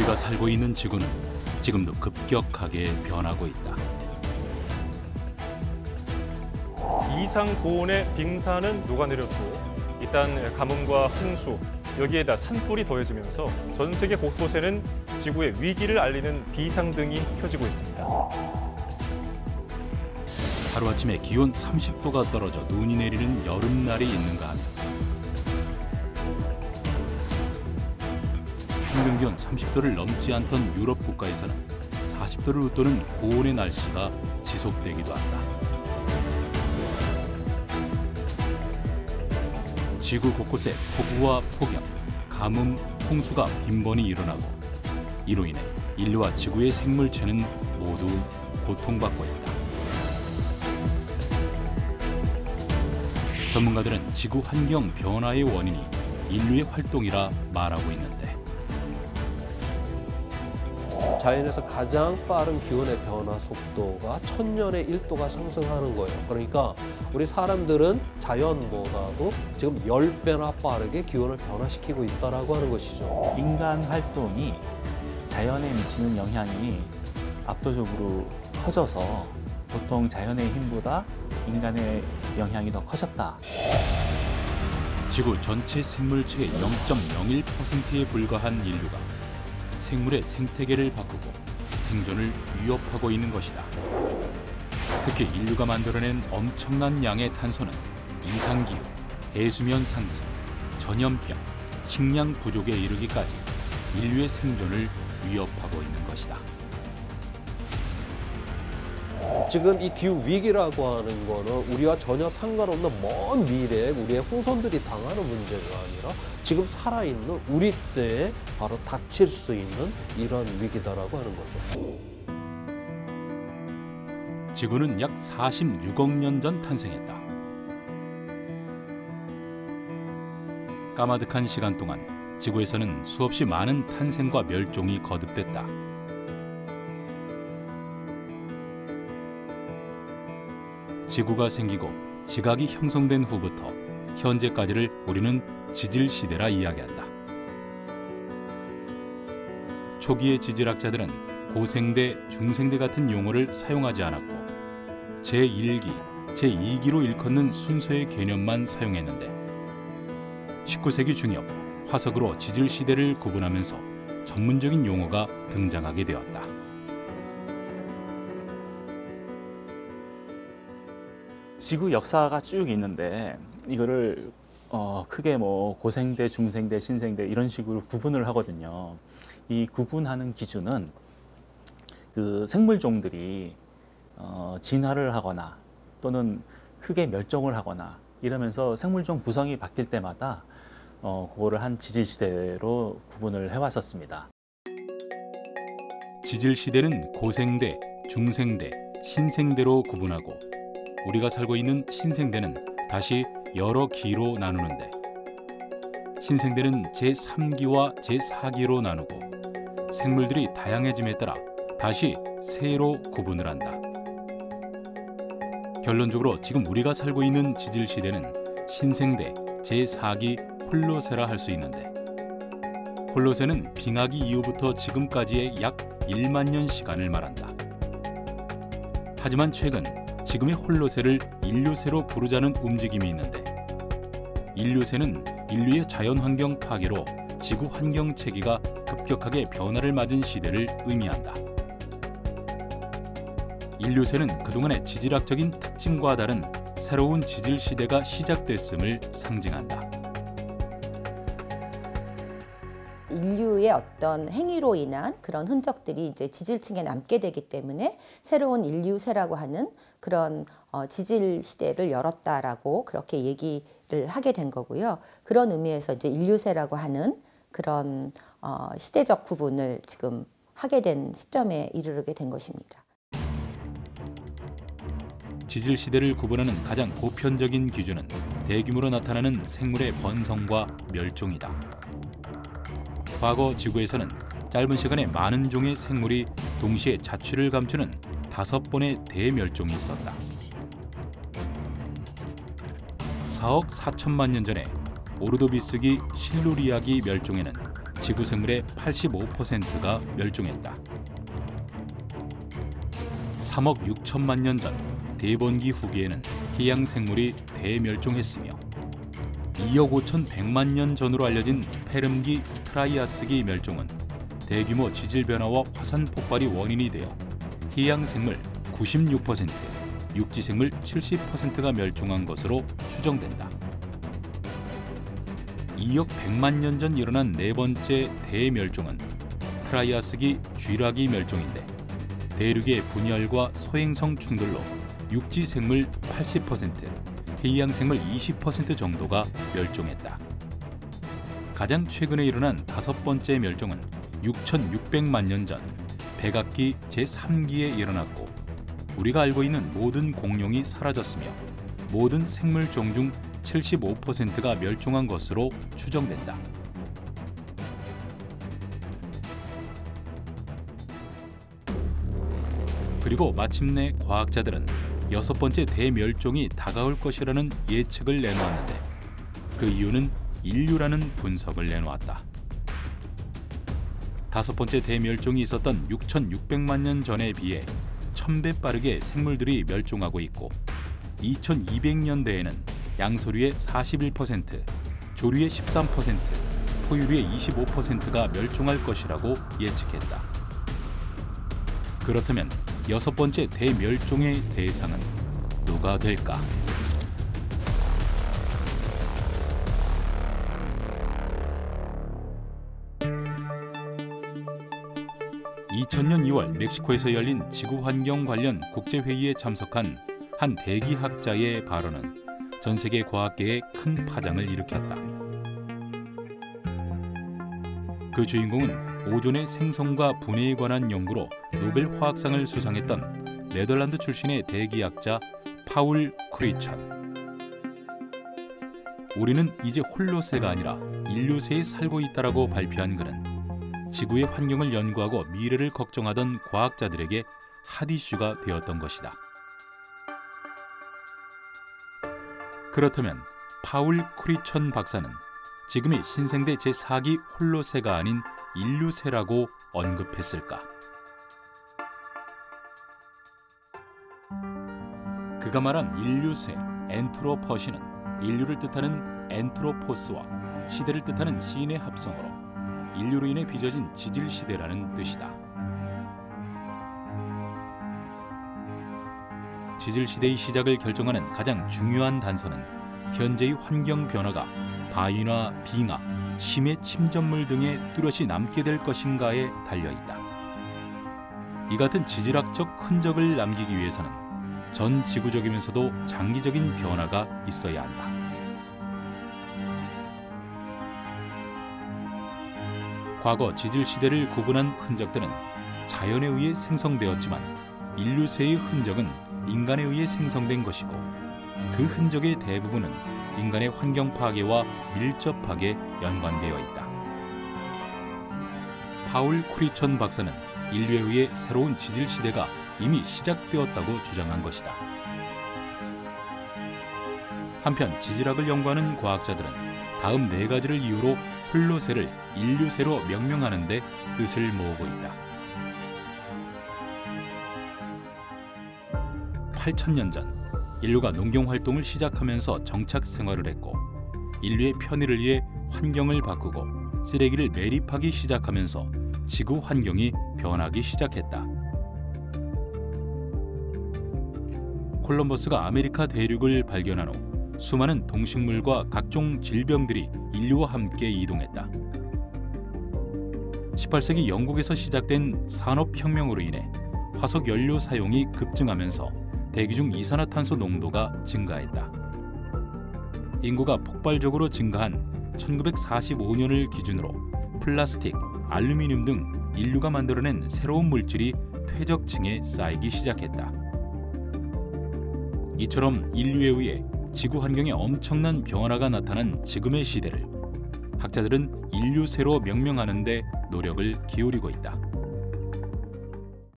우리가 살고 있는 지구는 지금도 급격하게 변하고 있다. 이상 고온의 빙산은 녹아내렸고 일단 가뭄과 홍수, 여기에다 산불이 더해지면서 전 세계 곳곳에는 지구의 위기를 알리는 비상등이 켜지고 있습니다. 하루아침에 기온 30도가 떨어져 눈이 내리는 여름날이 있는가 하면 평균 기온 30도를 넘지 않던 유럽 국가에서는 40도를 웃도는 고온의 날씨가 지속되기도 한다. 지구 곳곳에 폭우와 폭염, 가뭄, 홍수가 빈번히 일어나고 이로 인해 인류와 지구의 생물체는 모두 고통받고 있다. 전문가들은 지구 환경 변화의 원인이 인류의 활동이라 말하고 있는데 자연에서 가장 빠른 기온의 변화 속도가 1000년에 1도가 상승하는 거예요. 그러니까 우리 사람들은 자연보다도 지금 10배나 빠르게 기온을 변화시키고 있다라고 하는 것이죠. 인간 활동이 자연에 미치는 영향이 압도적으로 커져서 보통 자연의 힘보다 인간의 영향이 더 커졌다. 지구 전체 생물체의 0.01%에 불과한 인류가 생물의 생태계를 바꾸고 생존을 위협하고 있는 것이다. 특히 인류가 만들어낸 엄청난 양의 탄소는 이상기후, 해수면 상승, 전염병, 식량 부족에 이르기까지 인류의 생존을 위협하고 있는 것이다. 지금 이 기후 위기라고 하는 거는 우리와 전혀 상관없는 먼 미래에 우리의 후손들이 당하는 문제가 아니라 지금 살아있는 우리 때에 바로 닥칠 수 있는 이런 위기다라고 하는 거죠. 지구는 약 46억 년 전 탄생했다. 까마득한 시간 동안 지구에서는 수없이 많은 탄생과 멸종이 거듭됐다. 지구가 생기고 지각이 형성된 후부터 현재까지를 우리는 지질시대라 이야기한다. 초기의 지질학자들은 고생대, 중생대 같은 용어를 사용하지 않았고 제1기, 제2기로 일컫는 순서의 개념만 사용했는데 19세기 중엽 화석으로 지질시대를 구분하면서 전문적인 용어가 등장하게 되었다. 지구 역사가 쭉 있는데 이거를 크게 뭐 고생대, 중생대, 신생대 이런 식으로 구분을 하거든요. 이 구분하는 기준은 그 생물종들이 진화를 하거나 또는 크게 멸종을 하거나 이러면서 생물종 구성이 바뀔 때마다 그거를 한 지질시대로 구분을 해왔었습니다. 지질시대는 고생대, 중생대, 신생대로 구분하고 우리가 살고 있는 신생대는 다시 여러 기로 나누는데 신생대는 제3기와 제4기로 나누고 생물들이 다양해짐에 따라 다시 세로 구분을 한다. 결론적으로 지금 우리가 살고 있는 지질시대는 신생대 제4기 홀로세라 할 수 있는데 홀로세는 빙하기 이후부터 지금까지의 약 1만 년 시간을 말한다. 하지만 최근 지금의 홀로세를 인류세로 부르자는 움직임이 있는데 인류세는 인류의 자연환경 파괴로 지구 환경 체계가 급격하게 변화를 맞은 시대를 의미한다. 인류세는 그동안의 지질학적인 특징과 다른 새로운 지질 시대가 시작됐음을 상징한다. 인류의 어떤 행위로 인한 그런 흔적들이 이제 지질층에 남게 되기 때문에 새로운 인류세라고 하는 그런 지질 시대를 열었다라고 그렇게 얘기를 하게 된 거고요. 그런 의미에서 이제 인류세라고 하는 그런 시대적 구분을 지금 하게 된 시점에 이르게 된 것입니다. 지질 시대를 구분하는 가장 보편적인 기준은 대규모로 나타나는 생물의 번성과 멸종이다. 과거 지구에서는 짧은 시간에 많은 종의 생물이 동시에 자취를 감추는 5번의 대멸종이 있었다. 4억 4천만 년 전에 오르도비스기 실루리아기 멸종에는 지구 생물의 85%가 멸종했다. 3억 6천만 년 전 대번기 후기에는 해양 생물이 대멸종했으며 2억 5,100만 년 전으로 알려진 페름기 트라이아스기 멸종은 대규모 지질 변화와 화산 폭발이 원인이 되어 해양 생물 96%, 육지 생물 70%가 멸종한 것으로 추정된다. 2억 100만 년 전 일어난 네 번째 대멸종은 트라이아스기 쥐라기 멸종인데 대륙의 분열과 소행성 충돌로 육지 생물 80%, 해양 생물 20% 정도가 멸종했다. 가장 최근에 일어난 다섯 번째 멸종은 6,600만 년 전 백악기 제3기에 일어났고 우리가 알고 있는 모든 공룡이 사라졌으며 모든 생물종 중 75%가 멸종한 것으로 추정된다. 그리고 마침내 과학자들은 여섯 번째 대멸종이 다가올 것이라는 예측을 내놓았는데 그 이유는 인류라는 분석을 내놓았다. 다섯 번째 대멸종이 있었던 6,600만 년 전에 비해 1000배 빠르게 생물들이 멸종하고 있고 2200년대에는 양서류의 41%, 조류의 13%, 포유류의 25%가 멸종할 것이라고 예측했다. 그렇다면 여섯 번째 대멸종의 대상은 누가 될까? 2000년 2월 멕시코에서 열린 지구환경 관련 국제회의에 참석한 한 대기학자의 발언은 전 세계 과학계에 큰 파장을 일으켰다. 그 주인공은 오존의 생성과 분해에 관한 연구로 노벨 화학상을 수상했던 네덜란드 출신의 대기학자 파울 크리천. 우리는 이제 홀로새가 아니라 인류새에 살고 있다라고 발표한 그는 지구의 환경을 연구하고 미래를 걱정하던 과학자들에게 핫 이슈가 되었던 것이다. 그렇다면 파울 크리천 박사는 지금의 신생대 제4기 홀로새가 아닌 인류새라고 언급했을까? 그가 말한 인류새, 엔트로퍼시는 인류를 뜻하는 엔트로포스와 시대를 뜻하는 시인의 합성어로 인류로 인해 빚어진 지질 시대라는 뜻이다. 지질 시대의 시작을 결정하는 가장 중요한 단서는 현재의 환경 변화가 바위나 빙하, 심해 침전물 등에 뚜렷이 남게 될 것인가에 달려있다. 이 같은 지질학적 흔적을 남기기 위해서는 전 지구적이면서도 장기적인 변화가 있어야 한다. 과거 지질 시대를 구분한 흔적들은 자연에 의해 생성되었지만 인류새의 흔적은 인간에 의해 생성된 것이고 그 흔적의 대부분은 인간의 환경 파괴와 밀접하게 연관되어 있다. 파울 크리천 박사는 인류에 의해 새로운 지질 시대가 이미 시작되었다고 주장한 것이다. 한편 지질학을 연구하는 과학자들은 다음 네 가지를 이유로 홀로새를 인류새로 명명하는 데 뜻을 모으고 있다. 8,000년 전 인류가 농경 활동을 시작하면서 정착 생활을 했고 인류의 편의를 위해 환경을 바꾸고 쓰레기를 매립하기 시작하면서 지구 환경이 변하기 시작했다. 콜럼버스가 아메리카 대륙을 발견한 후 수많은 동식물과 각종 질병들이 인류와 함께 이동했다. 18세기 영국에서 시작된 산업혁명으로 인해 화석 연료 사용이 급증하면서 대기 중 이산화탄소 농도가 증가했다. 인구가 폭발적으로 증가한 1945년을 기준으로 플라스틱, 알루미늄 등 인류가 만들어낸 새로운 물질이 퇴적층에 쌓이기 시작했다. 이처럼 인류에 의해 지구 환경에 엄청난 변화가 나타난 지금의 시대를 학자들은 인류새로 명명하는 데 노력을 기울이고 있다.